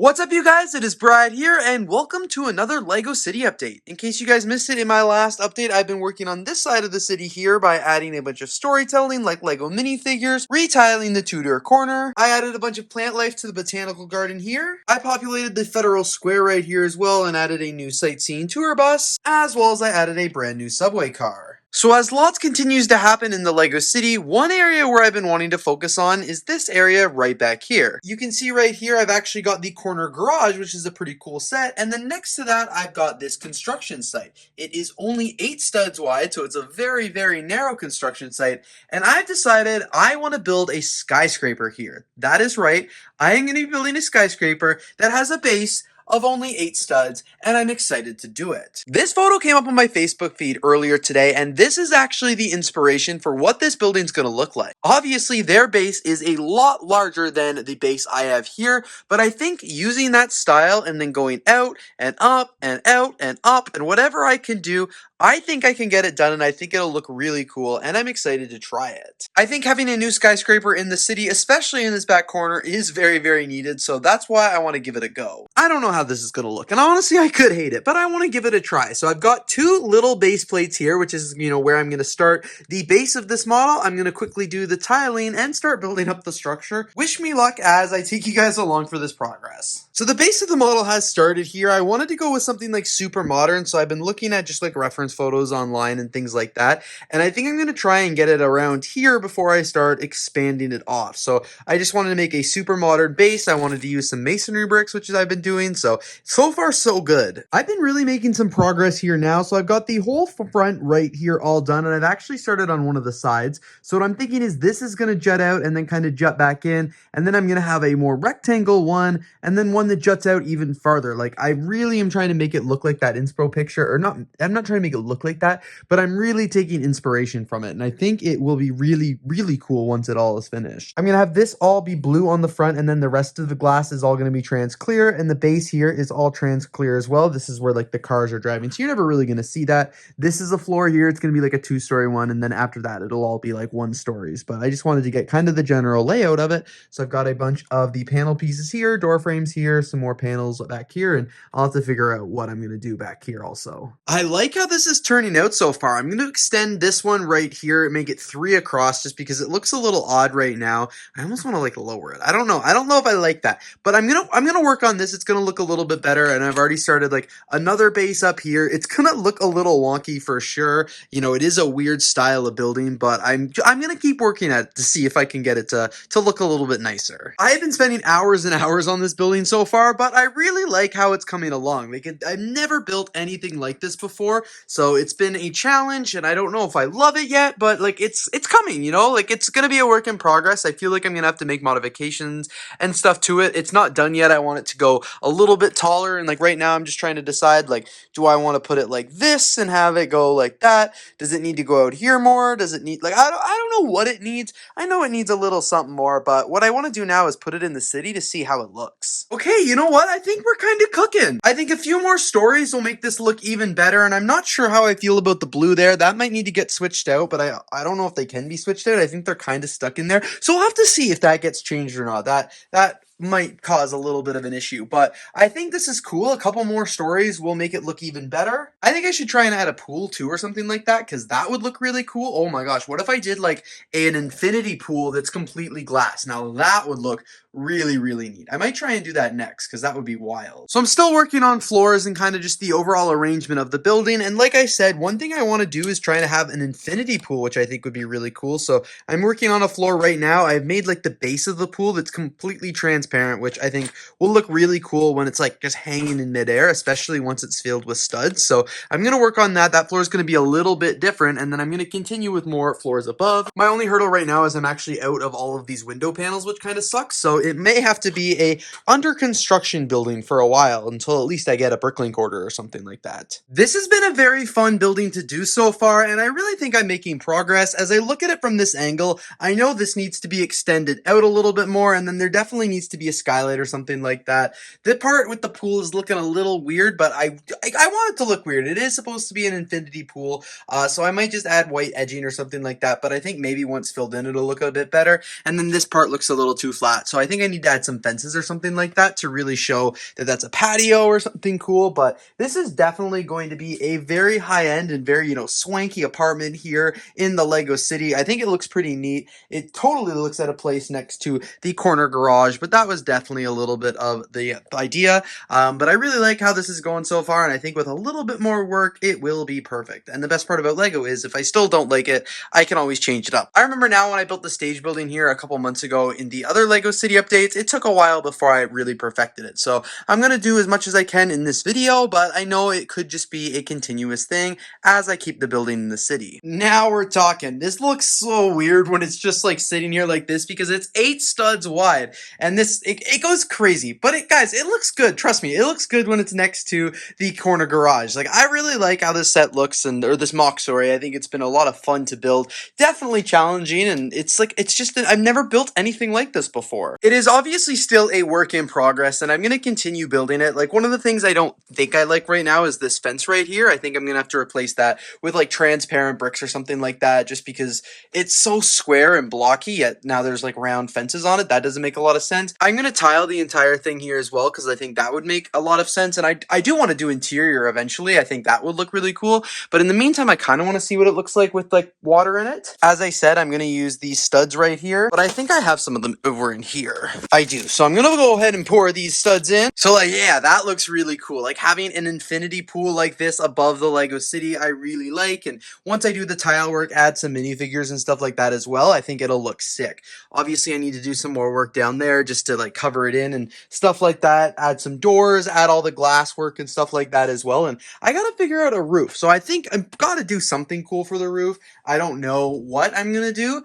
What's up, you guys? It is Brad here, and welcome to another LEGO City update. In case you guys missed it in my last update, I've been working on this side of the city here by adding a bunch of storytelling like LEGO minifigures, retiling the Tudor corner. I added a bunch of plant life to the botanical garden here. I populated the Federal Square right here as well and added a new sightseeing tour bus, as well as I added a brand new subway car. So as lots continues to happen in the LEGO City, one area where I've been wanting to focus on is this area right back here. You can see right here I've actually got the corner garage, which is a pretty cool set, and then next to that I've got this construction site. It is only 8 studs wide, so it's a very, very narrow construction site, and I've decided I want to build a skyscraper here. That is right, I am going to be building a skyscraper that has a base of only 8 studs, and I'm excited to do it. This photo came up on my Facebook feed earlier today, and this is actually the inspiration for what this building's gonna look like. Obviously, their base is a lot larger than the base I have here, but I think using that style and then going out and up and out and up and whatever I can do, I think I can get it done, and I think it'll look really cool, and I'm excited to try it. I think having a new skyscraper in the city, especially in this back corner, is very, very needed, so that's why I want to give it a go. I don't know how this is going to look, and honestly, I could hate it, but I want to give it a try. So I've got 2 little base plates here, which is, where I'm going to start the base of this model. I'm going to quickly do the tiling and start building up the structure. Wish me luck as I take you guys along for this progress. So the base of the model has started here. I wanted to go with something like super modern, so I've been looking at just like reference photos online and things like that, and I think I'm going to try and get it around here before I start expanding it off. So I just wanted to make a super modern base. I wanted to use some masonry bricks, which I've been doing, so far so good. I've been really making some progress here now, so I've got the whole front right here all done, and I've actually started on one of the sides. So what I'm thinking is this is going to jut out and then kind of jut back in, and then I'm going to have a more rectangle one, and then one that juts out even farther. Like, I really am trying to make it look like that inspo picture, or not, I'm not trying to make it look like that, but I'm really taking inspiration from it, and I think it will be really, really cool once it all is finished. I'm going to have this all be blue on the front, and then the rest of the glass is all going to be trans clear, and the base here is all trans clear as well. This is where like the cars are driving, so you're never really going to see that. This is a floor here. It's going to be like a 2-story one, and then after that it'll all be like 1-stories, but I just wanted to get kind of the general layout of it. So I've got a bunch of the panel pieces here, door frames here, some more panels back here, and I'll have to figure out what I'm going to do back here also. I like how this is turning out so far. I'm going to extend this one right here and make it 3 across just because it looks a little odd right now. I almost want to like lower it. I don't know if I like that, but I'm gonna work on this. It's gonna look a little bit better, and I've already started like another base up here. It's gonna look a little wonky for sure. It is a weird style of building, but I'm gonna keep working at it to see if I can get it to look a little bit nicer. I have been spending hours and hours on this building so far, but I really like how it's coming along. Like, I've never built anything like this before, so it's been a challenge, and I don't know if I love it yet, but like it's coming, like it's gonna be a work in progress. I feel like I'm gonna have to make modifications and stuff to it. It's not done yet. I want it to go a little bit taller, and like right now I'm just trying to decide, like, do I want to put it like this and have it go like that? Does it need to go out here more? Does it need, like, I don't know what it needs. I know it needs a little something more, but what I want to do now is put it in the city to see how it looks. Okay, you know what? I think we're kind of cooking. I think a few more stories will make this look even better, and I'm not sure how I feel about the blue there. That might need to get switched out, but I don't know if they can be switched out. I think they're kind of stuck in there, so we'll have to see if that gets changed or not. That might cause a little bit of an issue, but I think this is cool. A couple more stories will make it look even better. I think I should try and add a pool too or something like that, because that would look really cool. Oh my gosh, what if I did like an infinity pool that's completely glass? Now that would look really, really neat. I might try and do that next, because that would be wild. So I'm still working on floors and kind of just the overall arrangement of the building, and like I said, one thing I want to do is try to have an infinity pool, which I think would be really cool. So I'm working on a floor right now. I've made like the base of the pool that's completely transparent, which I think will look really cool when it's like just hanging in midair, especially once it's filled with studs. So I'm going to work on that. That floor is going to be a little bit different, and then I'm going to continue with more floors above. My only hurdle right now is I'm actually out of all of these window panels, which kind of sucks. So it may have to be a under construction building for a while until at least I get a bricklink order or something like that. This has been a very fun building to do so far, and I really think I'm making progress. As I look at it from this angle, I know this needs to be extended out a little bit more, and then there definitely needs to be a skylight or something like that. The part with the pool is looking a little weird, but I want it to look weird. It is supposed to be an infinity pool, so I might just add white edging or something like that, but I think maybe once filled in, it'll look a bit better. And then this part looks a little too flat, so I think I need to add some fences or something like that to really show that that's a patio or something cool. But this is definitely going to be a very high-end and very, swanky apartment here in the Lego City. I think it looks pretty neat. It totally looks at a place next to the corner garage, but that was definitely a little bit of the idea. But I really like how this is going so far, and I think with a little bit more work, it will be perfect. And the best part about Lego is if I still don't like it, I can always change it up. I remember now when I built the stage building here a couple months ago in the other Lego City updates, it took a while before I really perfected it. So I'm going to do as much as I can in this video, but I know it could just be a continuous thing as I keep the building in the city. Now we're talking. This looks so weird when it's just like sitting here like this because it's 8 studs wide, and it goes crazy. But guys, it looks good. Trust me, it looks good when it's next to the corner garage. Like, I really like how this set looks, or this mock, sorry. I think it's been a lot of fun to build. Definitely challenging, and it's just that I've never built anything like this before. It is obviously still a work in progress, and I'm going to continue building it. Like, one of the things I don't think I like right now is this fence right here. I think I'm going to have to replace that with like transparent bricks or something like that, just because it's so square and blocky, yet now there's like round fences on it. That doesn't make a lot of sense. I'm going to tile the entire thing here as well, because I think that would make a lot of sense, and I do want to do interior eventually. I think that would look really cool, but in the meantime, I kind of want to see what it looks like with like water in it. As I said, I'm going to use these studs right here, but I think I have some of them over in here. I do, so I'm going to go ahead and pour these studs in. So like, yeah, that looks really cool. Like, having an infinity pool like this above the Lego City, I really like, and once I do the tile work, add some minifigures and stuff like that as well, I think it'll look sick. Obviously, I need to do some more work down there just to like cover it in and stuff like that, add some doors, add all the glass work and stuff like that as well, and I gotta figure out a roof. So I think I've got to do something cool for the roof. I don't know what I'm gonna do.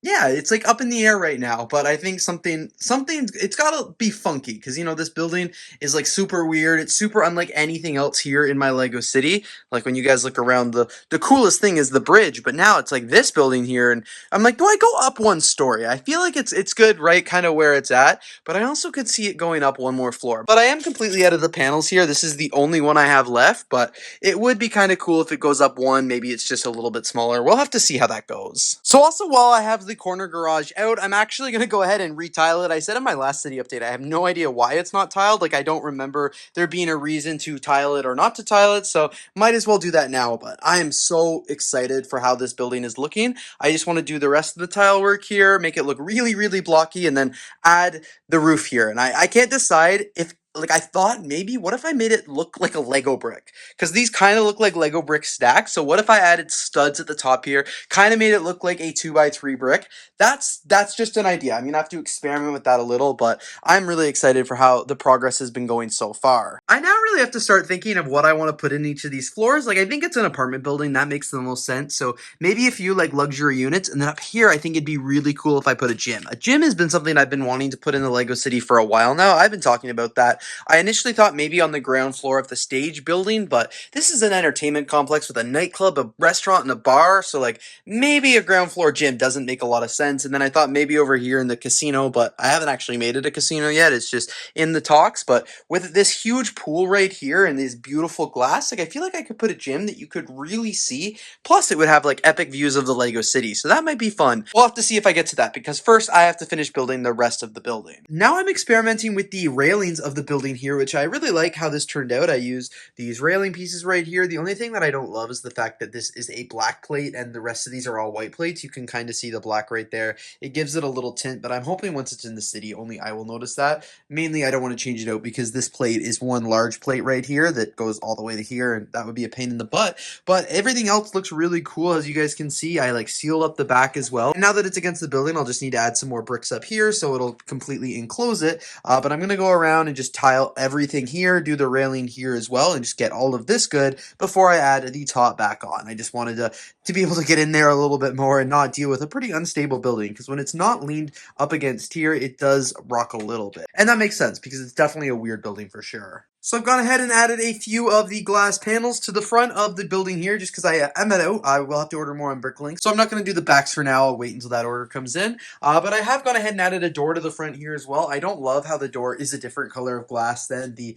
Yeah, it's like up in the air right now, but I think something it's gotta be funky, because this building is like super weird. It's super unlike anything else here in my Lego City. Like, when you guys look around, the coolest thing is the bridge, but now it's like this building here, and I'm like, do I go up one story? I feel like it's good right kind of where it's at, but I also could see it going up one more floor. But I am completely out of the panels here. This is the only one I have left, but it would be kind of cool if it goes up one. Maybe it's just a little bit smaller. We'll have to see how that goes. So also, while I have the corner garage out, I'm actually going to go ahead and retile it. I said in my last city update, I have no idea why it's not tiled. Like, I don't remember there being a reason to tile it or not to tile it, so might as well do that now. But I am so excited for how this building is looking. I just want to do the rest of the tile work here, make it look really, really blocky, and then add the roof here. And I can't decide if, like, I thought maybe, what if I made it look like a Lego brick? Because these kind of look like Lego brick stacks. So what if I added studs at the top here, kind of made it look like a 2x3 brick? That's just an idea. I'm gonna have to experiment with that a little, but I'm really excited for how the progress has been going so far. I now really have to start thinking of what I want to put in each of these floors. Like, I think it's an apartment building. That makes the most sense. So maybe a few like luxury units, and then up here, I think it'd be really cool if I put a gym. A gym has been something I've been wanting to put in the Lego City for a while now. I've been talking about that. I initially thought maybe on the ground floor of the stage building, but this is an entertainment complex with a nightclub, a restaurant, and a bar, so like maybe a ground floor gym doesn't make a lot of sense. And then I thought maybe over here in the casino, but I haven't actually made it a casino yet. It's just in the talks. But with this huge pool right here and this beautiful glass, like, I feel like I could put a gym that you could really see. Plus, it would have like epic views of the Lego City, so that might be fun. We'll have to see if I get to that, because first I have to finish building the rest of the building. Now I'm experimenting with the railings of the building here, which I really like how this turned out. I used these railing pieces right here. The only thing that I don't love is the fact that this is a black plate and the rest of these are all white plates. You can kind of see the black right there. It gives it a little tint, but I'm hoping once it's in the city, only I will notice that. Mainly, I don't want to change it out because this plate is one large plate right here that goes all the way to here, and that would be a pain in the butt. But everything else looks really cool. As you guys can see, I like sealed up the back as well. And now that it's against the building, I'll just need to add some more bricks up here so it'll completely enclose it. But I'm going to go around and just tile everything here, do the railing here as well, and just get all of this good before I add the top back on. I just wanted to be able to get in there a little bit more and not deal with a pretty unstable building, because when it's not leaned up against here, it does rock a little bit. And that makes sense because it's definitely a weird building for sure. So I've gone ahead and added a few of the glass panels to the front of the building here just because I'm out. I will have to order more on BrickLink. So I'm not going to do the backs for now. I'll wait until that order comes in. But I have gone ahead and added a door to the front here as well. I don't love how the door is a different color of glass than the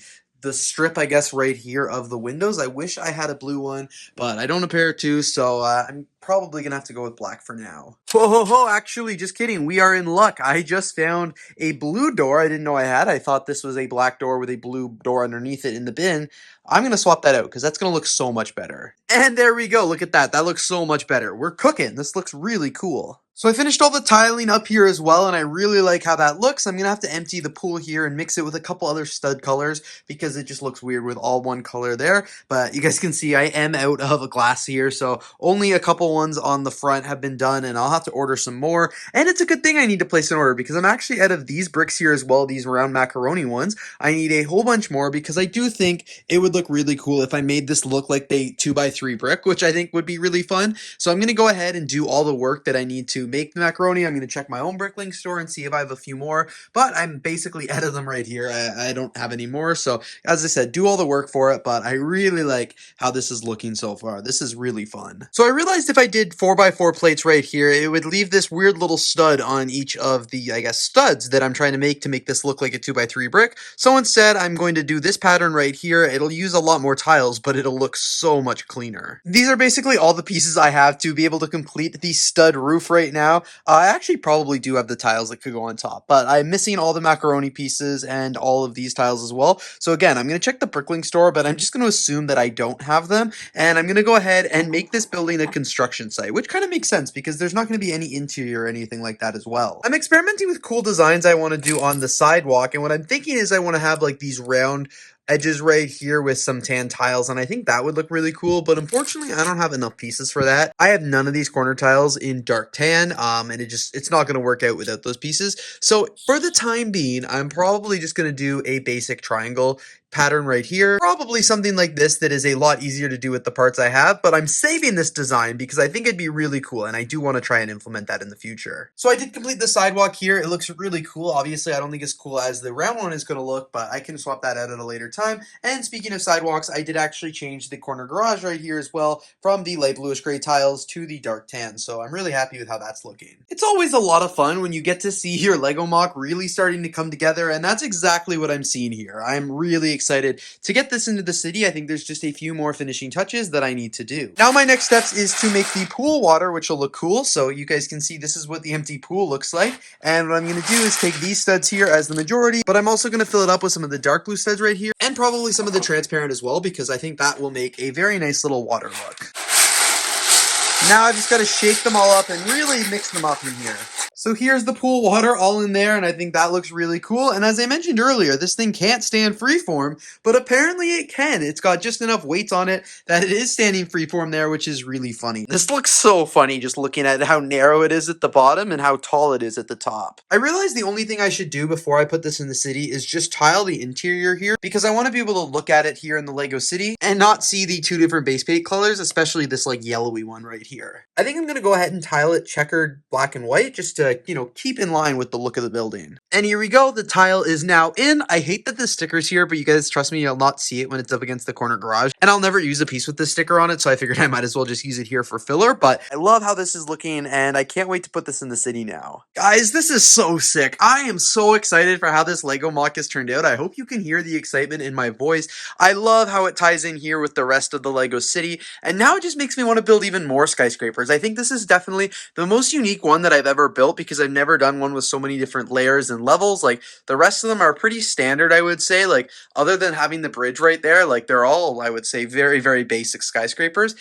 strip, I guess, right here of the windows. I wish I had a blue one, but I don't appear to, so I'm probably gonna have to go with black for now. Whoa, ho, ho, actually, just kidding. We are in luck. I just found a blue door I didn't know I had. I thought this was a black door with a blue door underneath it in the bin. I'm gonna swap that out because that's gonna look so much better. And there we go. Look at that. That looks so much better. We're cooking. This looks really cool. So I finished all the tiling up here as well, and I really like how that looks. I'm going to have to empty the pool here and mix it with a couple other stud colors because it just looks weird with all one color there. But you guys can see I am out of a glass here, so only a couple ones on the front have been done, and I'll have to order some more. And it's a good thing I need to place an order because I'm actually out of these bricks here as well, these round macaroni ones. I need a whole bunch more because I do think it would look really cool if I made this look like a 2x3 brick, which I think would be really fun. So I'm going to go ahead and do all the work that I need to make the macaroni. I'm going to check my own BrickLink store and see if I have a few more, but I'm basically out of them right here. I don't have any more. So as I said, do all the work for it, but I really like how this is looking so far. This is really fun. So I realized if I did 4x4 plates right here, it would leave this weird little stud on each of the, I guess, studs that I'm trying to make this look like a 2x3 brick. So instead, I'm going to do this pattern right here. It'll use a lot more tiles, but it'll look so much cleaner. These are basically all the pieces I have to be able to complete the stud roof right now. I actually probably do have the tiles that could go on top, but I'm missing all the macaroni pieces and all of these tiles as well. So again, I'm going to check the BrickLink store, but I'm just going to assume that I don't have them, and I'm going to go ahead and make this building a construction site, which kind of makes sense because there's not going to be any interior or anything like that as well. I'm experimenting with cool designs I want to do on the sidewalk, and what I'm thinking is I want to have like these round edges right here with some tan tiles, and I think that would look really cool, but unfortunately I don't have enough pieces for that. I have none of these corner tiles in dark tan, and it's not going to work out without those pieces. So for the time being, I'm probably just going to do a basic triangle pattern right here. Probably something like this that is a lot easier to do with the parts I have, but I'm saving this design because I think it'd be really cool, and I do want to try and implement that in the future. So I did complete the sidewalk here. It looks really cool. Obviously, I don't think it's cool as the round one is going to look, but I can swap that out at a later time. And speaking of sidewalks, I did actually change the corner garage right here as well from the light bluish gray tiles to the dark tan, so I'm really happy with how that's looking. It's always a lot of fun when you get to see your Lego mock really starting to come together, and that's exactly what I'm seeing here. I'm really excited to get this into the city. I think there's just a few more finishing touches that I need to do. Now my next steps is to make the pool water, which will look cool. So you guys can see this is what the empty pool looks like. And what I'm going to do is take these studs here as the majority, but I'm also going to fill it up with some of the dark blue studs right here and probably some of the transparent as well, because I think that will make a very nice little water look. Now I just got to shake them all up and really mix them up in here. So here's the pool water all in there, and I think that looks really cool. And as I mentioned earlier, this thing can't stand freeform, but apparently it can. It's got just enough weight on it that it is standing freeform there, which is really funny. This looks so funny just looking at how narrow it is at the bottom and how tall it is at the top. I realized the only thing I should do before I put this in the city is just tile the interior here, because I want to be able to look at it here in the Lego City and not see the two different base paint colors, especially this like yellowy one right here. I think I'm going to go ahead and tile it checkered black and white just to, keep in line with the look of the building. And here we go. The tile is now in. I hate that the sticker's here, but you guys trust me, you'll not see it when it's up against the corner garage. And I'll never use a piece with this sticker on it, so I figured I might as well just use it here for filler. But I love how this is looking, and I can't wait to put this in the city now. Guys, this is so sick. I am so excited for how this Lego mock has turned out. I hope you can hear the excitement in my voice. I love how it ties in here with the rest of the Lego City, and now it just makes me want to build even more skyscrapers. I think this is definitely the most unique one that I've ever built because I've never done one with so many different layers and levels. Like the rest of them are pretty standard, I would say, like other than having the bridge right there, like they're all, I would say, very, very basic skyscrapers.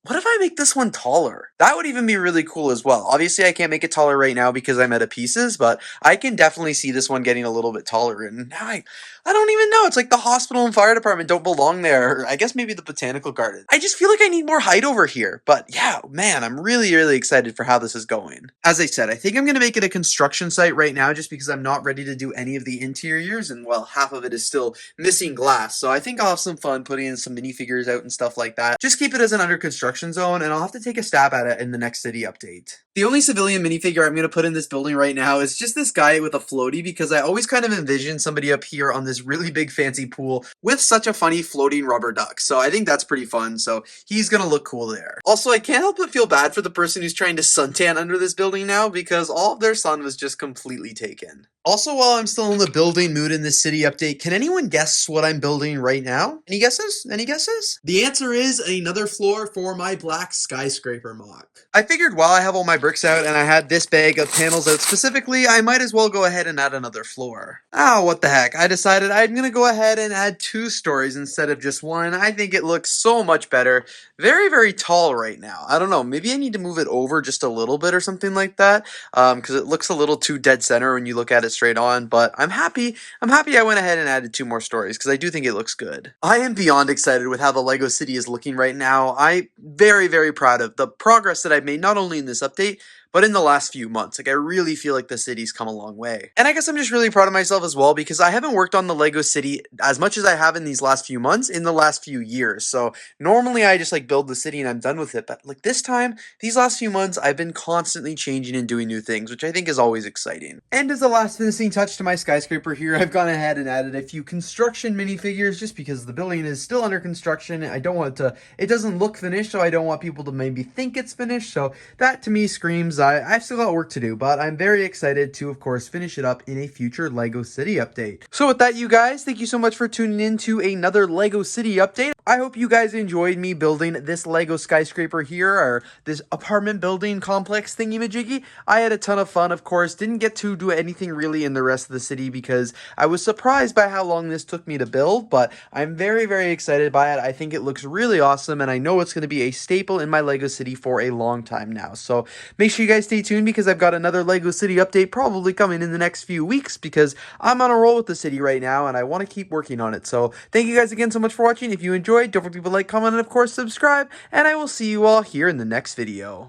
What if I make this one taller? That would even be really cool as well. Obviously, I can't make it taller right now because I'm out of pieces, but I can definitely see this one getting a little bit taller. And now I don't even know. It's like the hospital and fire department don't belong there. Or I guess maybe the botanical garden. I just feel like I need more height over here. But yeah, man, I'm really, really excited for how this is going. As I said, I think I'm going to make it a construction site right now just because I'm not ready to do any of the interiors. And well, half of it is still missing glass. So I think I'll have some fun putting in some minifigures out and stuff like that. Just keep it as an under construction zone, and I'll have to take a stab at it in the next city update. The only civilian minifigure I'm going to put in this building right now is just this guy with a floaty, because I always kind of envision somebody up here on this this really big fancy pool with such a funny floating rubber duck. So I think that's pretty fun. So he's gonna look cool there. Also, I can't help but feel bad for the person who's trying to suntan under this building now because all of their sun was just completely taken. Also, while I'm still in the building mood in this city update, can anyone guess what I'm building right now? Any guesses? Any guesses? The answer is another floor for my black skyscraper mock. I figured while I have all my bricks out and I had this bag of panels out specifically, I might as well go ahead and add another floor. Oh, what the heck. I decided I'm gonna go ahead and add 2 stories instead of just one. I think it looks so much better. Very, very tall right now. I don't know, maybe I need to move it over just a little bit or something like that, because it looks a little too dead center when you look at it straight on, but I'm happy I went ahead and added 2 more stories because I do think it looks good. I am beyond excited with how the Lego city is looking right now. I'm very, very proud of the progress that I've made not only in this update, but in the last few months. Like, I really feel like the city's come a long way. And I guess I'm just really proud of myself as well because I haven't worked on the Lego city as much as I have in these last few months in the last few years. So normally I just like build the city and I'm done with it. But like this time, these last few months, I've been constantly changing and doing new things, which I think is always exciting. And as a last finishing touch to my skyscraper here, I've gone ahead and added a few construction minifigures just because the building is still under construction. I don't want it doesn't look finished, so I don't want people to maybe think it's finished. So that to me screams I've still got work to do, but I'm very excited to, of course, finish it up in a future LEGO City update. So with that, you guys, thank you so much for tuning in to another LEGO City update. I hope you guys enjoyed me building this LEGO skyscraper here, or this apartment building complex thingy-majiggy. I had a ton of fun, of course. Didn't get to do anything really in the rest of the city because I was surprised by how long this took me to build, but I'm very, very excited by it. I think it looks really awesome, and I know it's going to be a staple in my LEGO City for a long time now. So make sure you guys stay tuned because I've got another LEGO City update probably coming in the next few weeks because I'm on a roll with the city right now and I want to keep working on it. So thank you guys again so much for watching. If you enjoyed, don't forget to like, comment, and of course subscribe, and I will see you all here in the next video.